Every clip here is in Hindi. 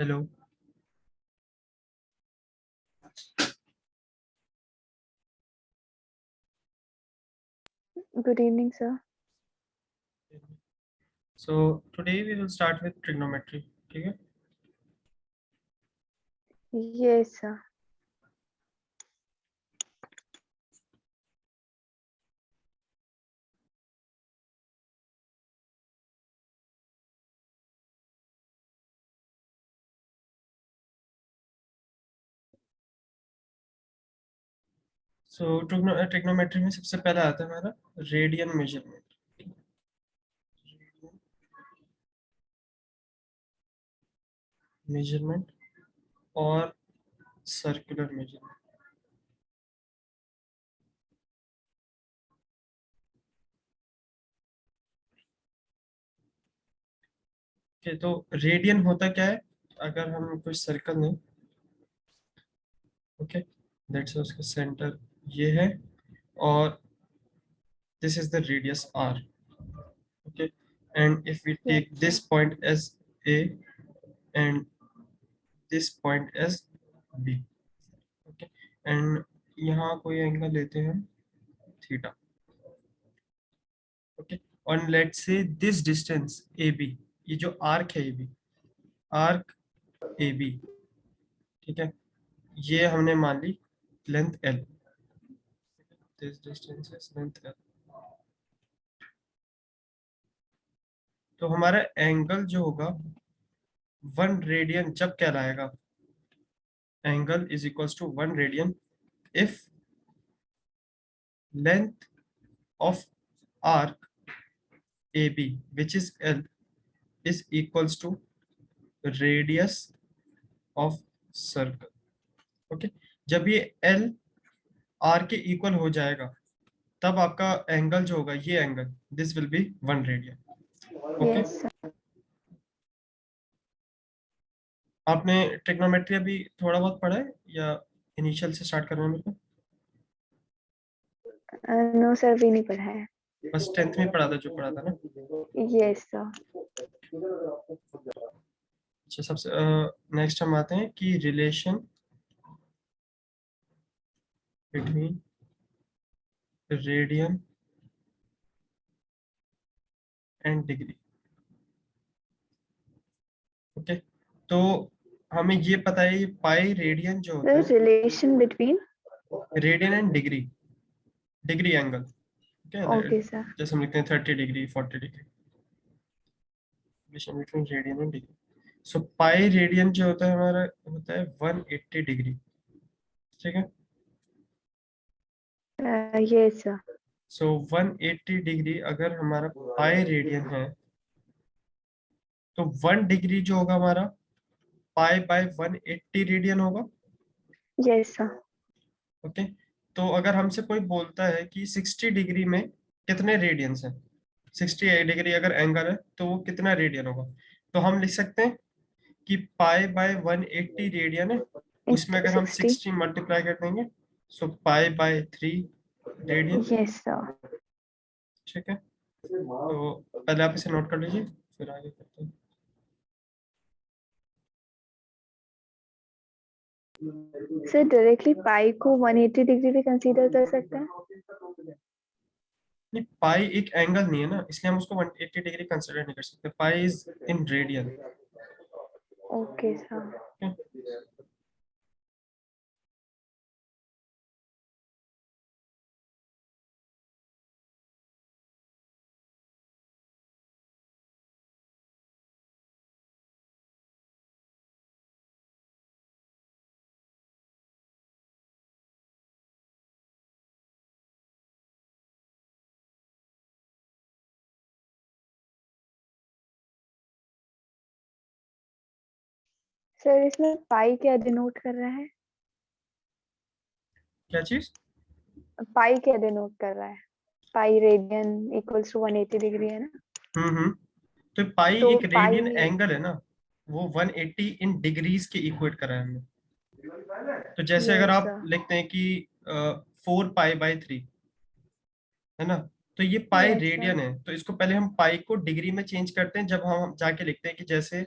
Hello. Good evening, sir. So today we will start with trigonometry. ठीक है? Yes, sir. So ट्रिग्नोमेट्री में सबसे पहला आता है हमारा रेडियन मेजरमेंट। मेजरमेंट और सर्कुलर मेजरमेंट। ओके, तो रेडियन होता क्या है? अगर हम कोई सर्कल लें, ओके, लेट्स से उसका सेंटर ये है और this is the radius r, okay, and if we Yes, take this sir. point as a and this point as b, okay, and यहाँ कोई एंगल लेते हैं हम थीटा, ओके, और let's say this distance A B, ये जो आर्क है A B, arc A B, ठीक है, ये हमने मान ली length L, this distance is length L. तो हमारा एंगल जो होगा 1 रेडियन जब कहलाएगा, angle is equals to 1 radian if length of arc A B which is L is equals to radius of circle. Okay, जब ये एल आर के इक्वल हो जाएगा तब आपका एंगल जो होगा, ये angle, this will be 1 radian. Okay, Yes, sir. आपने ट्रिग्नोमेट्री अभी थोड़ा बहुत पढ़ा है या इनिशियल से स्टार्ट करना है मेरे को? No, sir, भी नहीं पढ़ा है. बस 10th में पढ़ा था जो पढ़ा था ना? Yes, sir. अच्छा, सबसे नेक्स्ट हम आते हैं कि relation between radian and degree. Okay, तो हमें ये पता है ये पाई रेडियन जो होता The है, relation between. Radian and degree, degree angle, ठीक Okay, sir. जैसे हम लिखते हैं 30 degree 40 degree, relation between radian and degree. So pi radian जो होता है हमारा होता है 180 डिग्री, ठीक है। Yes, sir. सो 180 डिग्री अगर हमारा पाई रेडियन है तो 1 डिग्री जो होगा हमारा पाई बाय 180 रेडियन होगा। Yes, sir. ओके, तो अगर हमसे कोई बोलता है कि 60 डिग्री में कितने रेडियंस हैं, 60 डिग्री अगर एंगल है तो वो कितना रेडियन होगा, तो हम लिख सकते हैं कि पाई बाय 180 रेडियन है, उसमें Into अगर हम 60. 60 मल्टीप्लाई कर देंगे so pi by 3 radian. Yes, sir. ठीक है, तो पहले आप इसे नोट कर लीजिए फिर आगे करते हैं। Sir, directly pi को 180 डिग्री भी कंसीडर कर सकते हैं. नहीं, पाई एक एंगल नहीं है ना, इसलिए हम उसको 180 डिग्री कंसिडर नहीं कर सकते, pi is in radian. Okay, sir. Sir, इसमें pi क्या डिनोट कर रहा है? क्या चीज? Pi क्या डिनोट कर रहा है? Pi radian equals to 180 degree है ना? हम्म, तो पाई तो एक pi. रेडियन एंगल है ना, वो 180 इन डिग्रीज के इक्वेट करा है हमने। तो जैसे अगर Yes, आप sir. लिखते हैं कि 4 पाई बाय 3 है ना, तो ये पाई Yes, sir. रेडियन है, तो इसको पहले हम पाई को डिग्री में चेंज करते हैं जब हम जाके लिखते हैं कि जैसे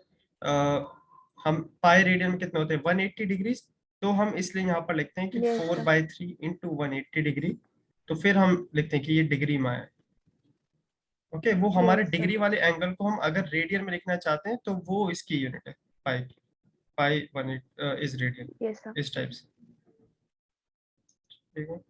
हम पाई रेडियन में कितने होते हैं 180 डिग्री, तो हम इसलिए यहाँ पर लिखते हैं कि Yes, 4/3 इंटू 180 डिग्री, तो फिर हम लिखते हैं कि ये डिग्री में है। ओके, वो हमारे yes, sir. डिग्री वाले एंगल को हम अगर रेडियन में लिखना चाहते हैं तो वो इसकी यूनिट है पाई की। पाई 1 इज रेडियन, Yes, sir. इस टाइप से। ठीक है।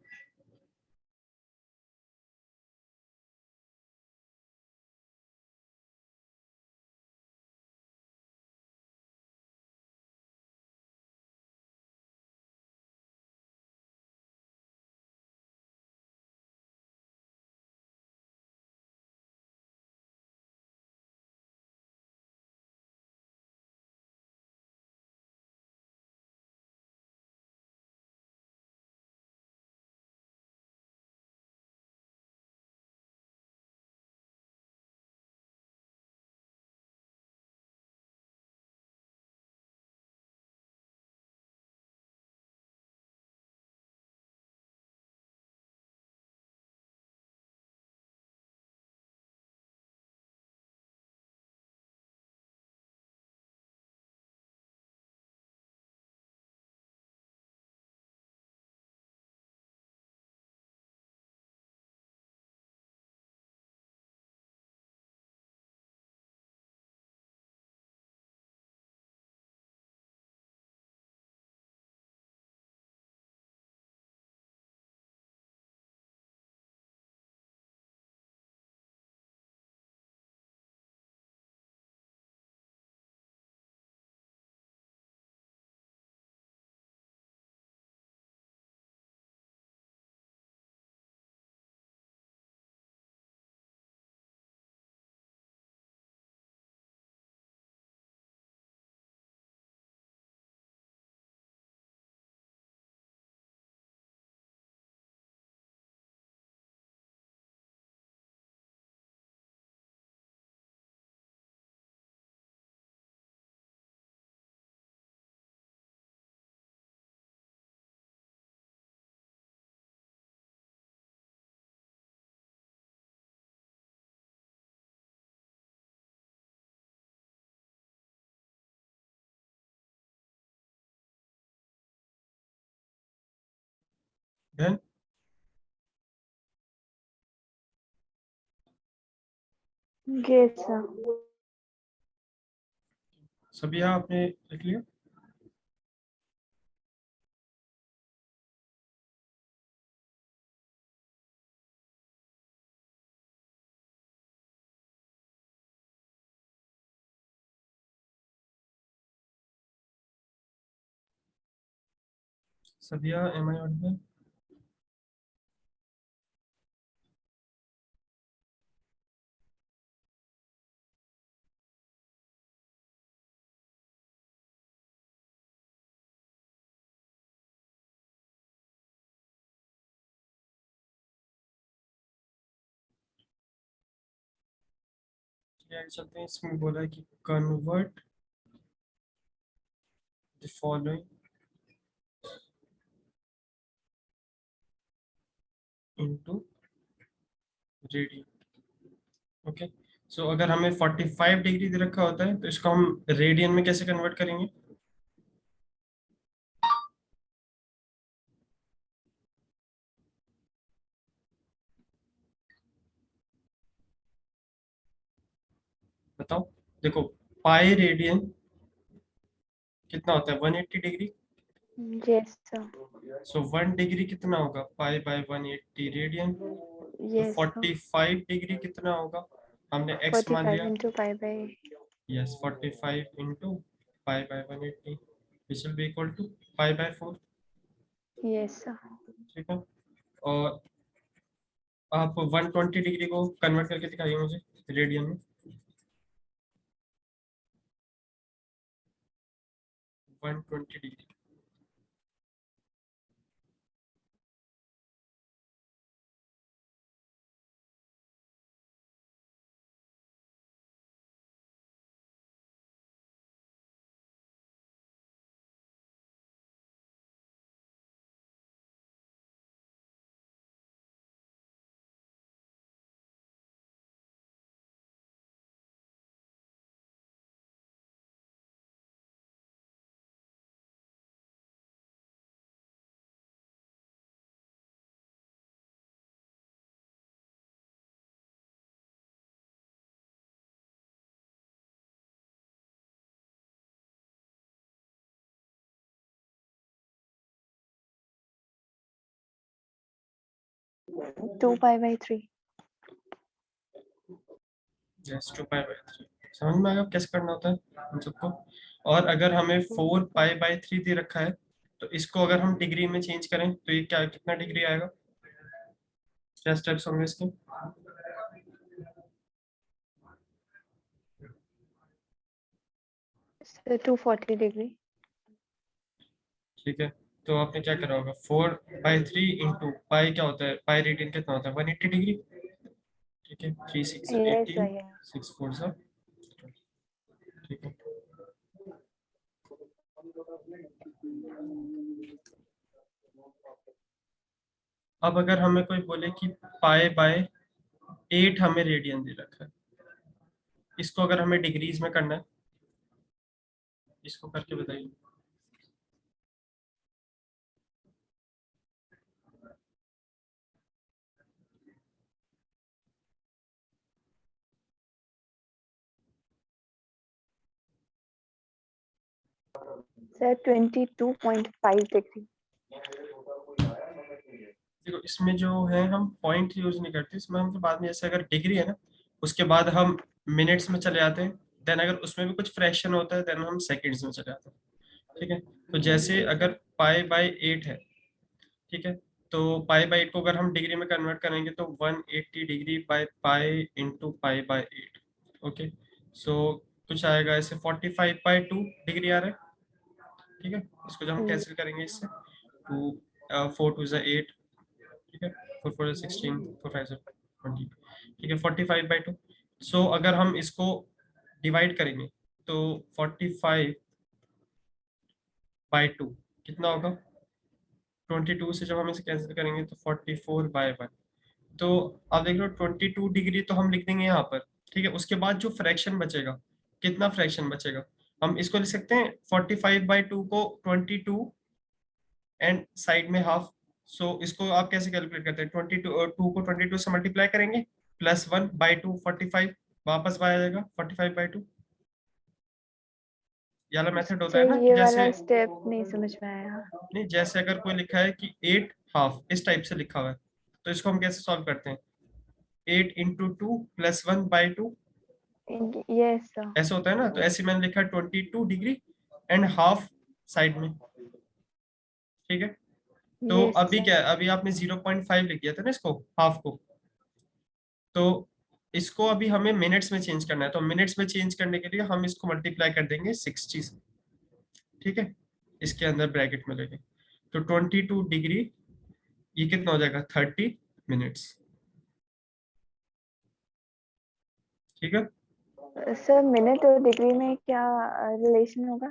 Done? Yes, sir. सभी यहाँ आपने लिख लिया? सभी यहाँ एम आई ऑडिबल? आगे चलते हैं। इसमें बोला है कि convert the following into radian. Okay, so अगर हमें 45 डिग्री दे रखा होता है तो इसको हम रेडियन में कैसे कन्वर्ट करेंगे? बताओ। देखो, पाई रेडियन कितना होता है 180 डिग्री, Yes, sir. सो 1 डिग्री कितना होगा पाई बाय 180 रेडियन। तो Yes, sir. 45 डिग्री कितना होगा, हमने एक्स मान 45 लिया। into pi by. Yes, 45 into pi by 180 which will be equal to pi by 4। Yes, sir. ठीक है। और आप 120 डिग्री को कन्वर्ट करके दिखाइए मुझे रेडियन में। 120 degree. 2 pi by 3। Yes 2 pi by 3। समझ में आएगा कैसे करना होता है इन सबको। और अगर हमें 4 पाई बाई 3 दे रखा है, तो इसको अगर हम डिग्री में चेंज करें तो ये क्या कितना डिग्री आएगा, क्या स्टेप्स होंगे इसके। 240 डिग्री। ठीक है, तो आपने क्या करा होगा, 4/3 इंटू पाई क्या होता है, पाई रेडियन कितना होता है 180 डिग्री। ठीक है, 3 6 यस 18, सर। 6 4 ठीक है। अब अगर हमें कोई बोले कि पाई/8 हमें रेडियन दे रखा है, इसको अगर हमें डिग्रीज में करना है, इसको करके बताइए। Sir 22.5 degree. देखो इसमें जो है हम पॉइंट यूज नहीं करते, इसमें हम तो बाद में, जैसे अगर डिग्री है ना, उसके बाद हम मिनट्स में चले जाते हैं, देन अगर उसमें भी कुछ फ्रैक्शन होता है देन हम सेकंड्स में चले जाते हैं। ठीक है, तो जैसे ओके अगर सर। पाई/8 है, ठीक है, तो पाई/8 को अगर हम डिग्री में कन्वर्ट करेंगे तो 180 डिग्री बाई पाई इंटू पाई/8। ओके, सो कुछ आएगा ऐसे 45/2 डिग्री आ रहा है। ठीक है, इसको जब हम कैंसिल करेंगे इससे, टू 4 2 8, ठीक है, 4 4 16, 4 5 20, ठीक है, 45/2। सो अगर हम इसको डिवाइड करेंगे तो 45/2 कितना होगा, 22 से जब हम इसे कैंसिल करेंगे तो 44/1। तो आप देख लो 22 डिग्री तो हम लिख देंगे यहाँ पर। ठीक है, उसके बाद जो फ्रैक्शन बचेगा, कितना फ्रैक्शन बचेगा, हम इसको लिख सकते हैं 45/2 को 22 एंड साइड में हाफ। सो इसको आप कैसे कैलकुलेट करते हैं, 22 को 22 से मल्टीप्लाई करेंगे, +1/2 45, वापस बाय आ जाएगा 45/2। ये वाला मेथड होता है सर ना कि ये जैसे, वाला स्टेप नहीं समझ में आया। नहीं जैसे अगर कोई लिखा है कि 8 हाफ इस टाइप से लिखा हुआ है, तो इसको हम कैसे सॉल्व करते हैं, 8 × 2 +1/2, यस सर। ऐसे होता है ना। तो ऐसे मैंने लिखा 22 डिग्री एंड हाफ साइड में। ठीक है, तो यस अभी सर। क्या है, अभी आपने 0.5 लिख दिया था ना इसको, हाफ को। तो इसको अभी हमें मिनट्स में चेंज करना है, तो मिनट्स में चेंज करने के लिए हम इसको मल्टीप्लाई कर देंगे 60 से। ठीक है, इसके अंदर ब्रैकेट में लेंगे, तो 22 डिग्री ये कितना हो जाएगा, 30 मिनट्स। ठीक है, सर मिनट और डिग्री में क्या रिलेशन होगा?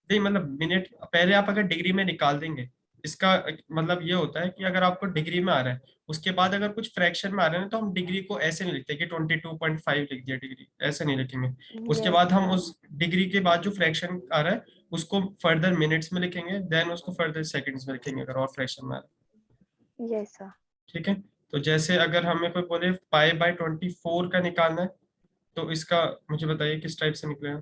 नहीं मतलब मिनट पहले आप अगर डिग्री में निकाल देंगे, इसका मतलब ये होता है कि अगर आपको डिग्री में आ रहा है, उसके बाद अगर कुछ फ्रैक्शन में आ रहा है ना, तो हम डिग्री को ऐसे नहीं लिखते कि 22.5 लिख दिया डिग्री, ऐसे नहीं लिखेंगे। उसके यस बाद हम सर। उस डिग्री के बाद जो फ्रैक्शन आ रहा है उसको फर्दर मिनट्स में लिखेंगे, देन उसको फर्दर सेकंड्स में लिखेंगे अगर और फ्रैक्शन में आ रहा है। Yes sir. ठीक है, तो जैसे अगर हमें कोई बोले पाई/24 का निकालना है, तो इसका मुझे बताइए किस टाइप से निकलेगा।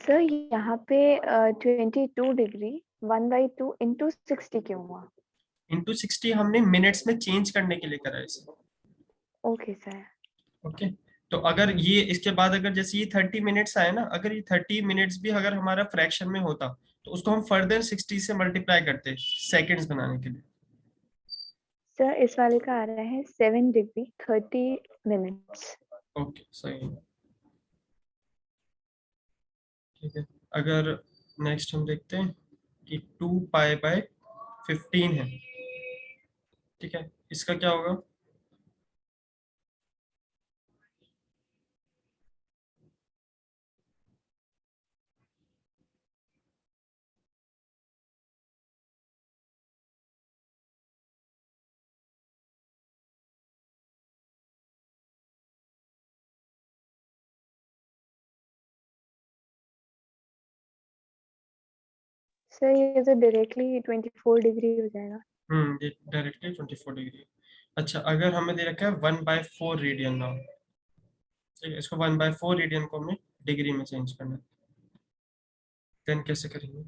सर यहाँ पे 22 डिग्री 1/2 इंटू 60 क्यों हुआ? इंटू 60 हमने मिनट्स में चेंज करने के लिए करा है इसे। Okay sir. ओके, तो अगर ये इसके बाद अगर जैसे ये 30 मिनट्स आए ना, अगर ये 30 मिनट्स भी अगर हमारा फ्रैक्शन में होता, तो उसको हम फर्दर 60 से मल्टीप्लाई करते सेकंड्स बनाने के लिए। सर इस वाले का आ रहा है 7 डिग्री 30 मिनट्स। ओके सही है। ठीक है, अगर नेक्स्ट हम देखते हैं कि 2 पाई/15 है। ठीक है, इसका क्या होगा, सर ये तो डायरेक्टली 24 डिग्री हो जाएगा। ये डायरेक्टली 24 डिग्री। अच्छा, अगर हमें दे रखा है 1/4 रेडियन नाउ, ठीक है, इसको 1/4 रेडियन को हमें डिग्री में चेंज करना है, देन कैसे करेंगे?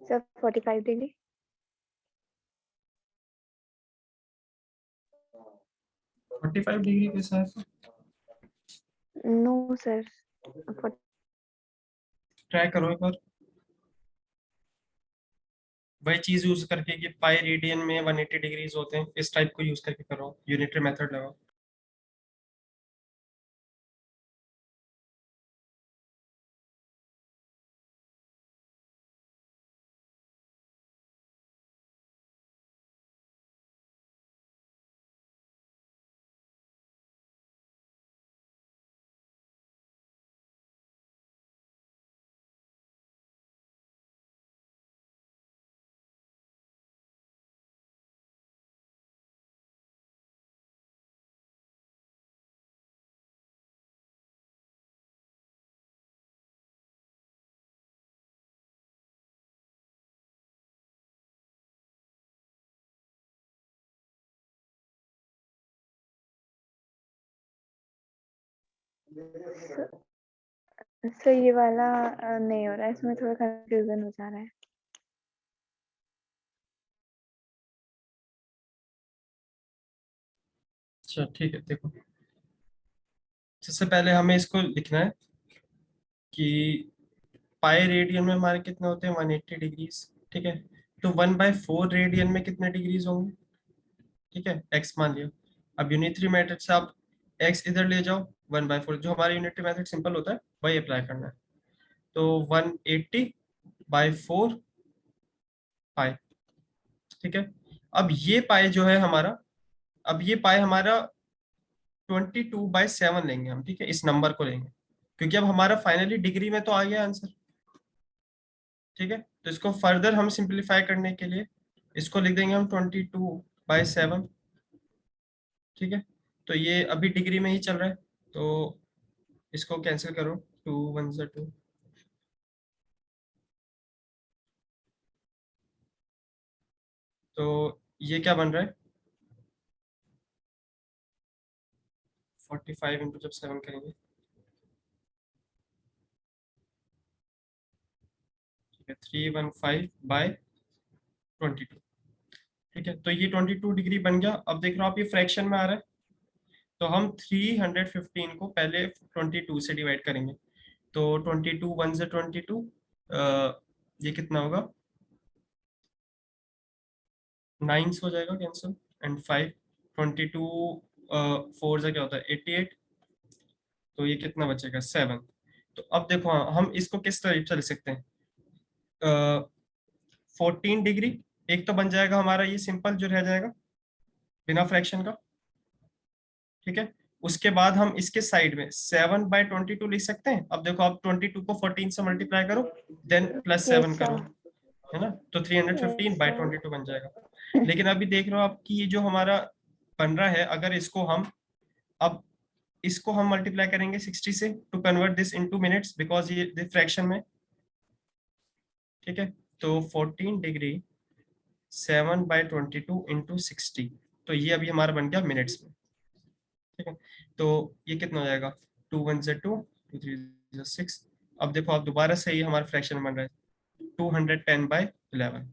Sir 45 degree. 45 डिग्री के साथ नो सर, ट्राई करो एक बार, वही चीज यूज करके कि पाई रेडियन में 180 डिग्रीज होते हैं, इस टाइप को यूज करके करो, यूनिटरी मेथड लगाओ। सर ये वाला नहीं हो रहा है, इसमें थोड़ा कंफ्यूजन हो जा रहा है। अच्छा ठीक है, देखो, सबसे पहले हमें इसको लिखना है कि पाई रेडियन में हमारे कितने होते हैं, 180 डिग्रीज, ठीक है। तो 1/4 रेडियन में कितने डिग्रीज होंगे, ठीक है, एक्स मान लिया। अब यूनिटरी मेथड से आप एक्स इधर ले जाओ, 1/4, जो हमारा यूनिटरी मेथड सिंपल होता है वही अप्लाई करना है। तो 180/4 पाई, ठीक है। अब ये पाई जो है हमारा, अब ये पाई हमारा 22/7 लेंगे हम, ठीक है, इस नंबर को लेंगे, क्योंकि अब हमारा फाइनली डिग्री में तो आ गया आंसर, ठीक है। तो इसको फर्दर हम सिंप्लीफाई करने के लिए इसको लिख देंगे हम 22/7, ठीक है। तो ये अभी डिग्री में ही चल रहा है, तो इसको कैंसिल करो, 2 1 2, तो ये क्या बन रहा है, 45 इंटू जब 7 करेंगे, ठीक है, 315/22, ठीक है। तो ये 22 डिग्री बन गया। अब देख रहे हो आप, ये फ्रैक्शन में आ रहा है, तो हम 315 को पहले 22 से डिवाइड करेंगे। तो 22 1 से 22, ये कितना होगा, 9 हो जाएगा कैंसिल, एंड 5, 22 4 से क्या होता है 88, तो ये कितना बचेगा 7। तो अब देखो, हाँ, हम इसको किस तरह से लिख सकते हैं, 14 डिग्री, एक तो बन जाएगा हमारा ये सिंपल जो रह जाएगा बिना फ्रैक्शन का, ठीक है। उसके बाद हम इसके साइड में 7/22 लिख सकते हैं। अब देखो, आप 22 को 14 से मल्टीप्लाई करो, देन +7 यस करो, सर। है ना, तो 315/22 बन जाएगा। लेकिन अभी देख रहे हो आप कि ये जो हमारा बन रहा है, अगर इसको हम अब इसको हम मल्टीप्लाई करेंगे 60 से to convert this into minutes, because ये फ्रैक्शन में, ठीक है। तो 14 डिग्री 7/22 इंटू 60, तो ये अभी हमारा बन गया मिनट्स में, ठीक है। तो ये कितना हो जाएगा, 2 1 से 2, 2 3 6। अब देखो आप, दोबारा से ये हमारा फ्रैक्शन बन रहा है 210/11,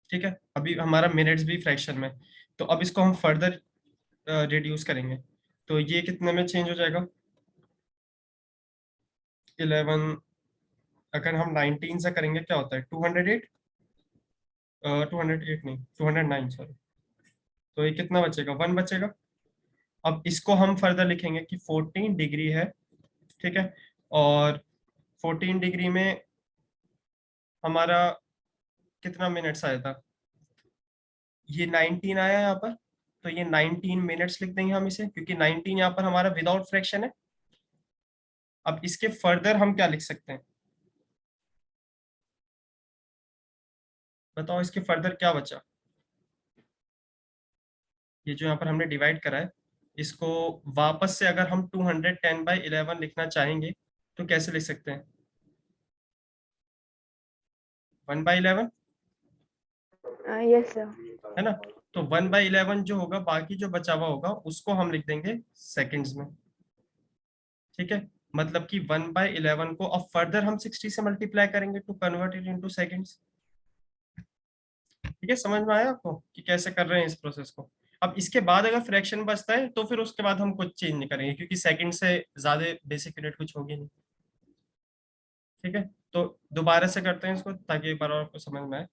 ठीक है। अभी हमारा मिनट्स भी फ्रैक्शन में, तो अब इसको हम फर्दर रिड्यूस करेंगे, तो ये कितने में चेंज हो जाएगा, 11, अगर हम 19 से करेंगे क्या होता है 208, 208 नहीं, 209, सॉरी। तो ये कितना बचेगा, 1 बचेगा। अब इसको हम फर्दर लिखेंगे कि 14 डिग्री है, ठीक है, और 14 डिग्री में हमारा कितना मिनट्स आया था, ये 19 आया यहाँ पर, तो ये 19 मिनट्स लिख देंगे हम इसे, क्योंकि 19 यहाँ पर हमारा विदाउट फ्रैक्शन है। अब इसके फर्दर हम क्या लिख सकते हैं, बताओ इसके फर्दर क्या बचा। ये जो यहाँ पर हमने डिवाइड करा है, इसको वापस से अगर हम 210/11 लिखना चाहेंगे तो कैसे लिख सकते हैं? 1/11, यस सर। है ना। तो 1/11 जो होगा, बाकी जो बचा हुआ होगा उसको हम लिख देंगे सेकंड्स में। ठीक है, मतलब कि 1/11 को अब फर्दर हम 60 से मल्टीप्लाई करेंगे to convert it into seconds. ठीक है, समझ में आया आपको कि कैसे कर रहे हैं इस प्रोसेस को। अब इसके बाद अगर फ्रैक्शन बचता है तो फिर उसके बाद हम कुछ चेंज नहीं करेंगे, क्योंकि सेकंड से ज्यादा बेसिक यूनिट कुछ होगी नहीं। ठीक है, तो दोबारा से करते हैं इसको ताकि एक बार और आपको समझ में आए।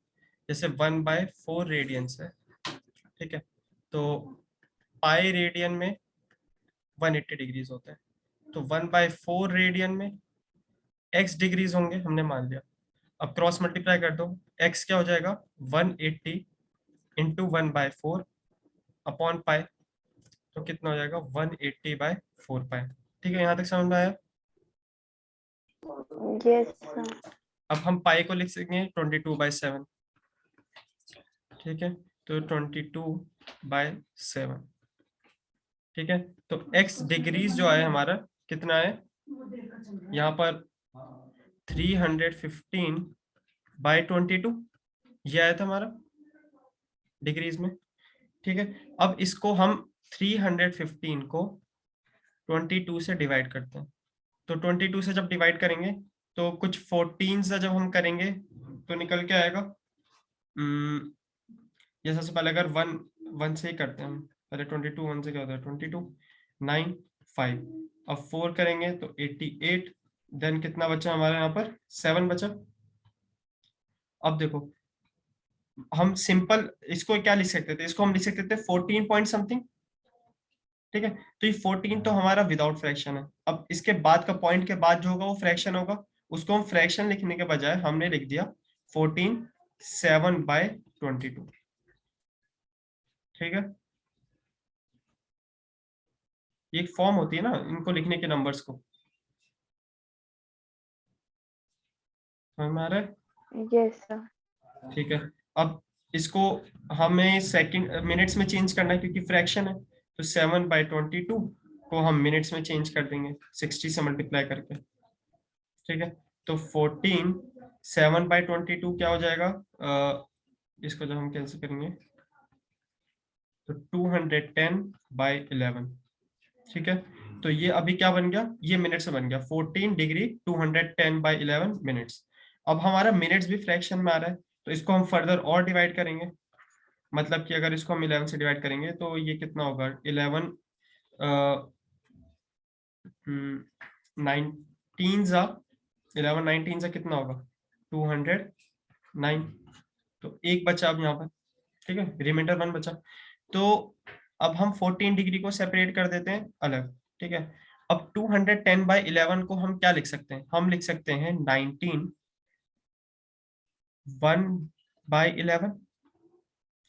जैसे 1/4 रेडियंस है। ठीक है, तो पाई रेडियन में 180 डिग्रीज होते हैं, तो 1/4 रेडियन में x डिग्रीज होंगे, हमने मान लिया। अब क्रॉस मल्टीप्लाई कर दो, x क्या हो जाएगा, 180 इंटू 1/4 अपॉन पाई, तो कितना हो जाएगा, 180/4 पाई। ठीक है, यहाँ तक समझ में आया। Yes sir. अब हम पाई को लिख सकेंगे 22/7। ठीक है, तो 22/7। ठीक है, तो x डिग्रीज जो है हमारा कितना है यहाँ पर, 315/22, ये आया था हमारा डिग्रीज में। ठीक है, अब इसको हम 315 को 22 से डिवाइड करते हैं। तो 22 से जब डिवाइड करेंगे तो कुछ 14 से जब हम करेंगे तो निकल के आएगा, ये सबसे पहले अगर वन वन से ही करते हैं हम, पहले 22 वन से क्या होता है, 22 9 5, अब 4 करेंगे तो 88, देन कितना बचा हमारे यहाँ पर, 7 बचा। अब देखो, हम सिंपल इसको क्या लिख सकते थे, इसको हम लिख सकते थे 14 पॉइंट समथिंग। ठीक है, तो ये 14 तो हमारा विदाउट फ्रैक्शन है। अब इसके बाद का पॉइंट के बाद जो होगा वो फ्रैक्शन होगा, उसको हम फ्रैक्शन लिखने के बजाय हमने लिख दिया 14 7/22। ठीक है, ये एक फॉर्म होती है ना इनको लिखने के, नंबर्स को, समझ में आ रहा है। Yes sir. ठीक है, अब इसको हमें सेकंड मिनट्स में चेंज करना है क्योंकि फ्रैक्शन है, तो 7/22 को हम मिनट्स में चेंज कर देंगे 60 से मल्टीप्लाई करके। ठीक है, तो 14 7/22 क्या हो जाएगा, इसको जब हम कैंसिल करेंगे तो 210/11। ठीक है, तो ये अभी क्या बन गया, ये मिनट से बन गया 14 डिग्री 210/11 मिनट्स। अब हमारा मिनट्स भी फ्रैक्शन में आ रहा है, तो इसको हम फर्दर और डिवाइड करेंगे। मतलब कि अगर इसको हम 11 से डिवाइड करेंगे तो ये कितना होगा, 11 19 जा 11 19 से कितना होगा, 209। तो एक बचा अब यहाँ पर। ठीक है, रिमाइंडर 1 बचा। तो अब हम 14 डिग्री को सेपरेट कर देते हैं अलग। ठीक है, अब 210/11 को हम क्या लिख सकते हैं, हम लिख सकते हैं 19 1/11।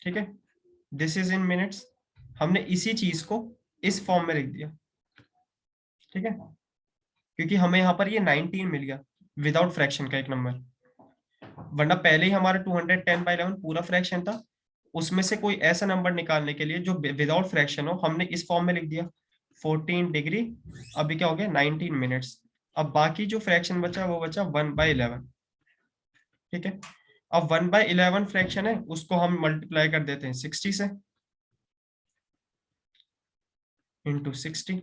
ठीक है, दिस इज इन मिनट्स। हमने इसी चीज को इस फॉर्म में लिख दिया। ठीक है, क्योंकि हमें यहाँ पर ये 19 मिल गया विदाउट फ्रैक्शन का एक नंबर, वरना पहले ही हमारा 210/11 पूरा फ्रैक्शन था। उसमें से कोई ऐसा नंबर निकालने के लिए जो विदाउट फ्रैक्शन हो, हमने इस फॉर्म में लिख दिया 14 डिग्री, अभी क्या हो गया 19 मिनट्स। अब बाकी जो फ्रैक्शन बचा वो बचा 1/11। ठीक है, अब 1/11 फ्रैक्शन है, उसको हम मल्टीप्लाई कर देते हैं 60 से, इंटू 60,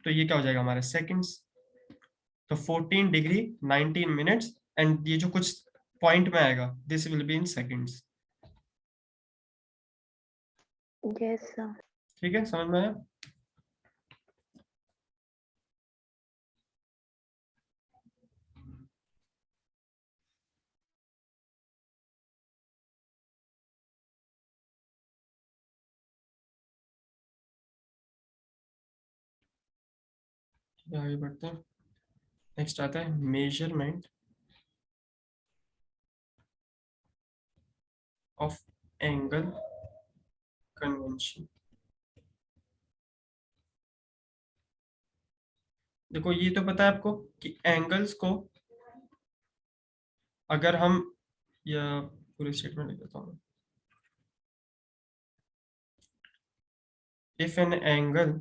तो ये क्या हो जाएगा हमारे सेकंड्स। तो 14 डिग्री 19 मिनट्स, एंड ये जो कुछ पॉइंट में आएगा this will be in seconds. Yes sir. ठीक है, समझ में आया। आगे बढ़ते हैं। नेक्स्ट आता है मेजरमेंट ऑफ एंगल कन्वेंशन। देखो, ये तो पता है आपको कि एंगल्स को अगर हम या पूरी स्टेटमेंट लिख देता हूँ। If an angle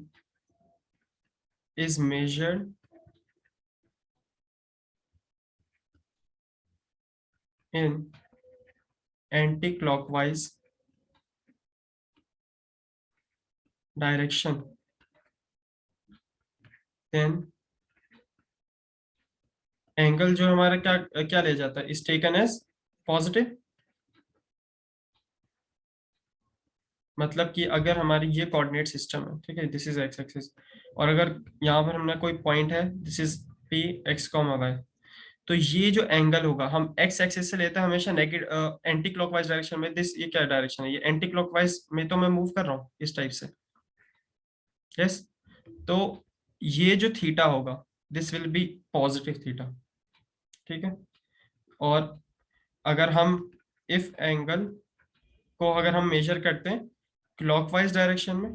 is measured in anti-clockwise direction, then angle जो हमारा क्या क्या ले जाता है, इज टेकन एज पॉजिटिव। मतलब कि अगर हमारी ये कोऑर्डिनेट सिस्टम है, ठीक है, दिस इज एक्स एक्सिस, और अगर यहाँ पर हमने कोई पॉइंट है, this is P X comma Y, तो ये जो एंगल होगा हम एक्स एक्सिस से लेते हैं हमेशा नेगेटिव एंटी क्लॉकवाइज डायरेक्शन में। दिस ये क्या डायरेक्शन है, ये एंटी क्लॉकवाइज में तो मैं मूव कर रहा हूँ इस टाइप से। यस, तो ये जो थीटा होगा this will be positive theta, ठीक है। और अगर हम इफ एंगल को अगर हम मेजर करते हैं क्लॉकवाइज डायरेक्शन में,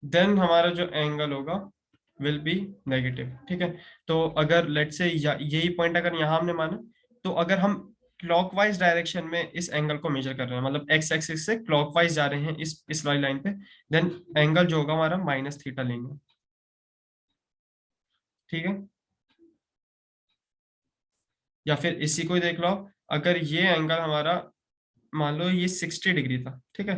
देन हमारा जो एंगल होगा विल बी नेगेटिव, ठीक है। तो अगर लेट से यही पॉइंट अगर यहाँ हमने माना, तो अगर हम क्लॉकवाइज डायरेक्शन में इस एंगल को मेजर कर रहे हैं, मतलब एक्स एक्सिस से क्लॉकवाइज जा रहे हैं इस वाली लाइन पे, देन एंगल जो होगा हमारा माइनस थीटा लेंगे, ठीक है। या फिर इसी को ही देख लो, अगर ये एंगल हमारा मान लो ये 60 डिग्री था, ठीक है,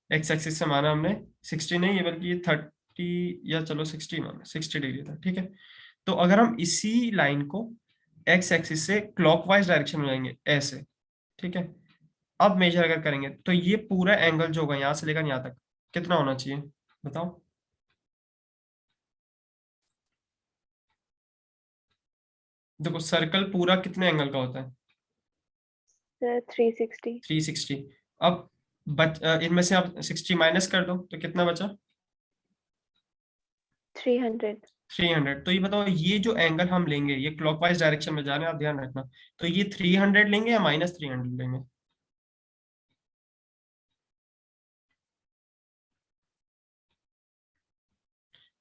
एक्स एक्सिस से माना हमने 60 नहीं है बल्कि ये 30, या चलो 60 माना, 60 डिग्री था, ठीक है। तो अगर हम इसी लाइन को एक्स एक्सिस से क्लॉकवाइज डायरेक्शन में जाएंगे ऐसे, ठीक है, अब मेजर अगर करेंगे तो ये पूरा एंगल जो होगा यहाँ से लेकर यहाँ तक कितना होना चाहिए बताओ। देखो सर्कल पूरा कितने एंगल का होता है, 360। 360। अब इनमें से आप 60 माइनस कर दो तो कितना बचा, 300। 300। तो ये बताओ ये जो एंगल हम लेंगे ये क्लॉकवाइज डायरेक्शन में जा रहे हैं, आप ध्यान रखना, तो ये 300 लेंगे या माइनस 300 लेंगे।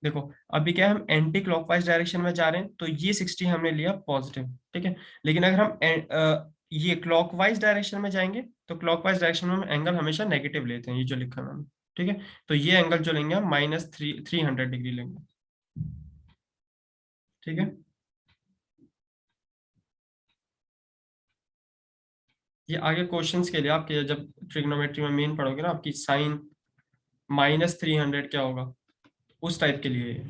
देखो अभी क्या है, हम एंटी क्लॉकवाइज डायरेक्शन में जा रहे हैं तो ये 60 हमने लिया पॉजिटिव, ठीक है। लेकिन अगर हम ये क्लॉकवाइज डायरेक्शन में जाएंगे तो क्लॉकवाइज डायरेक्शन में हम एंगल हमेशा नेगेटिव लेते हैं, ये जो लिखा है मैंने, ठीक है। तो ये एंगल जो लेंगे हम -300 डिग्री लेंगे, ठीक है। ये आगे क्वेश्चंस के लिए आपके जब ट्रिग्नोमेट्री में मेन पढ़ोगे ना, आपकी साइन -300 क्या होगा उस टाइप के लिए ये,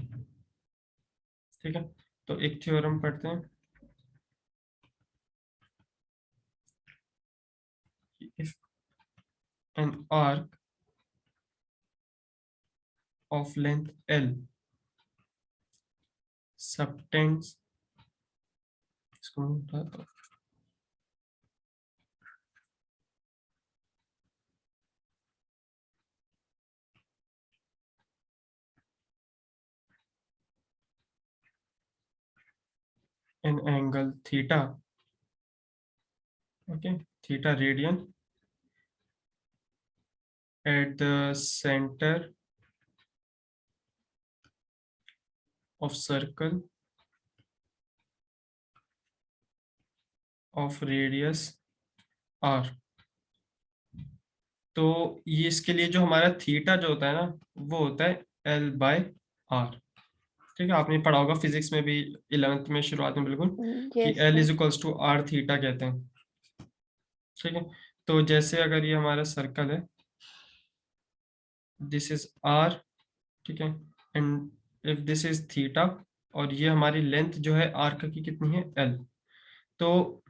ठीक है। तो एक थ्योरम पढ़ते हैं, if an arc of length L subtends, इसको मैं उठाता हूँ, an angle theta, okay, theta radian at the center of circle of radius r। तो ये इसके लिए जो हमारा थीटा जो होता है ना वो होता है L/r, ठीक है। आपने पढ़ा होगा फिजिक्स में भी 11th में शुरुआत में बिल्कुल, कि yes L sir. Is equals to R theta कहते हैं, ठीक है। तो जैसे अगर ये हमारा सर्कल है, दिस इज r, ठीक है, and if this is theta, और ये हमारी लेंथ जो है आर्क की कितनी है L, तो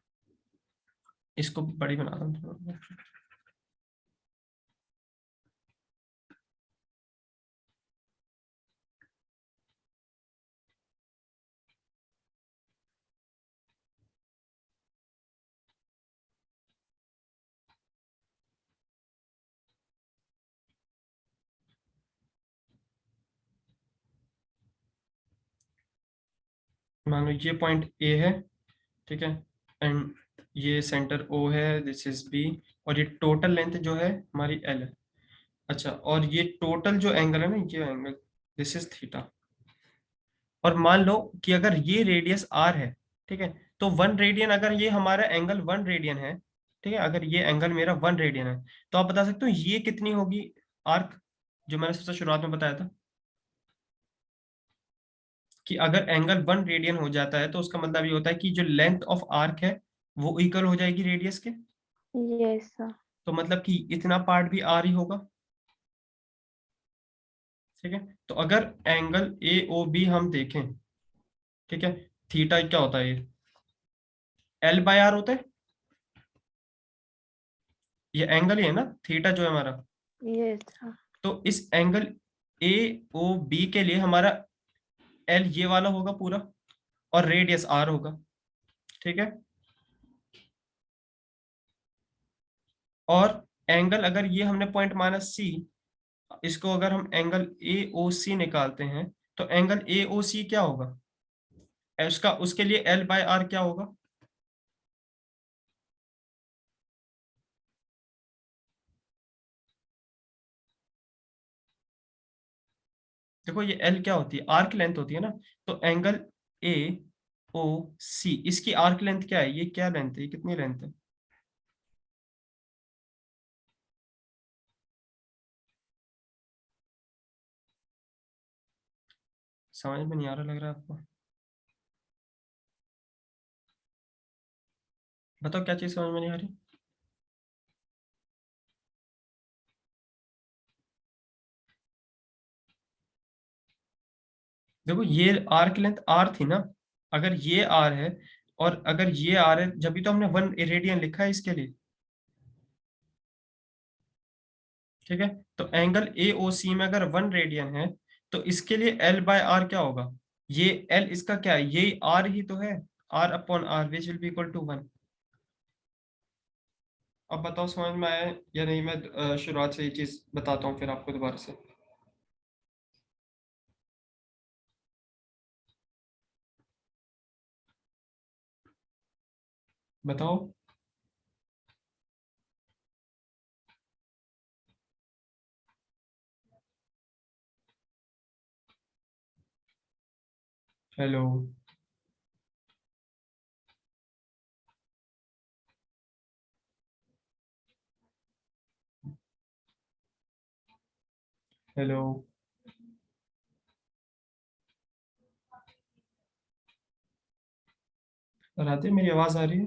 इसको बड़ी बना रहा हूँ थोड़ा। मान लो ये पॉइंट A है, ठीक है, एंड ये सेंटर O है, दिस इज B, और ये टोटल लेंथ जो है हमारी L है। अच्छा, और ये टोटल जो एंगल है ना, ये एंगल दिस इज थीटा। और मान लो कि अगर ये रेडियस R है, ठीक है, तो 1 रेडियन, अगर ये हमारा एंगल 1 रेडियन है, ठीक है, अगर ये एंगल मेरा 1 रेडियन है, तो आप बता सकते हो ये कितनी होगी आर्क, जो मैंने सबसे शुरुआत में बताया था कि अगर एंगल 1 रेडियन हो जाता है तो उसका मतलब ये होता है कि जो लेंथ ऑफ आर्क है वो इक्वल हो जाएगी रेडियस के। Yes sir. तो मतलब कि इतना पार्ट भी आर ही होगा। ठीक है, तो अगर एंगल ए ओ बी हम देखें, ठीक है, थीटा क्या होता है, ये एल बाय आर होता है, ये एंगल ही है ना थीटा जो है हमारा। Yes sir. तो इस एंगल ए ओ बी के लिए हमारा एल ये वाला होगा पूरा, और रेडियस आर होगा। ठीक है, और एंगल अगर ये हमने पॉइंट माना सी, इसको अगर हम एंगल ए ओ सी निकालते हैं, तो एंगल ए ओ सी क्या होगा, उसका उसके लिए एल बाय आर क्या होगा। देखो ये एल क्या होती है, आर्क लेंथ होती है ना, तो एंगल ए ओ सी, इसकी आर्क लेंथ क्या है, ये क्या लेंथ है, ये कितनी लेंथ है। समझ में नहीं आ रहा लग रहा है आपको, बताओ क्या चीज समझ में नहीं आ रही। देखो ये आर्क लेंथ आर थी ना, अगर ये आर है और अगर ये आर है, जब भी तो हमने 1 रेडियन लिखा है इसके लिए। ठीक है, तो एंगल ए ओ सी में अगर 1 रेडियन है, तो इसके लिए एल बाय आर क्या होगा, ये एल इसका क्या है, ये आर ही तो है, R upon R which will be equal to 1। अब बताओ समझ में आया या नहीं, मैं शुरुआत से ये चीज बताता हूँ फिर आपको दोबारा से। बताओ। हेलो। हेलो। राधे मेरी आवाज आ रही है।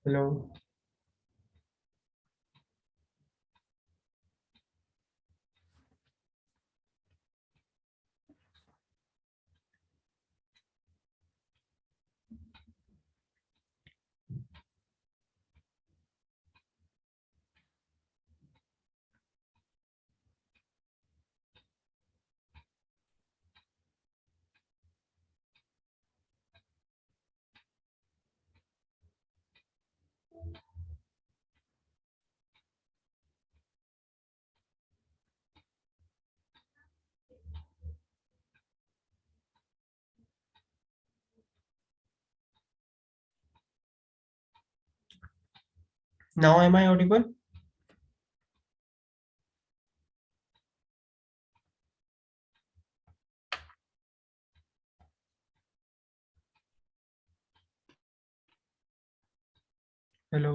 Hello. Now am I audible. Hello.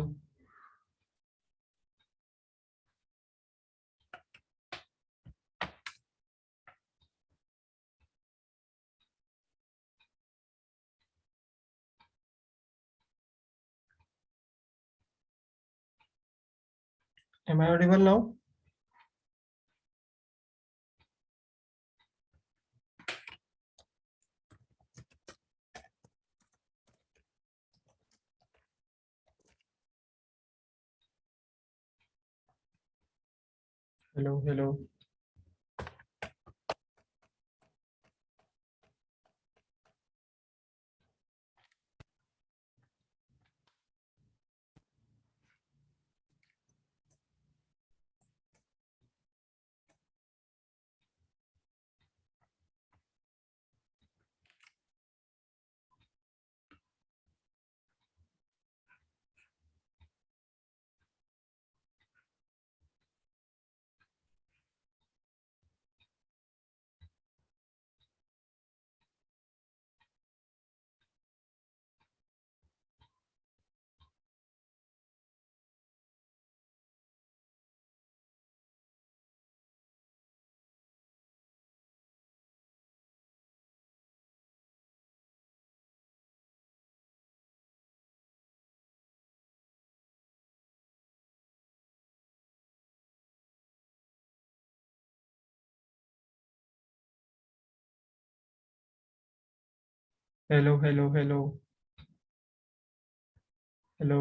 Am I audible now. Hello hello. Hello hello hello hello.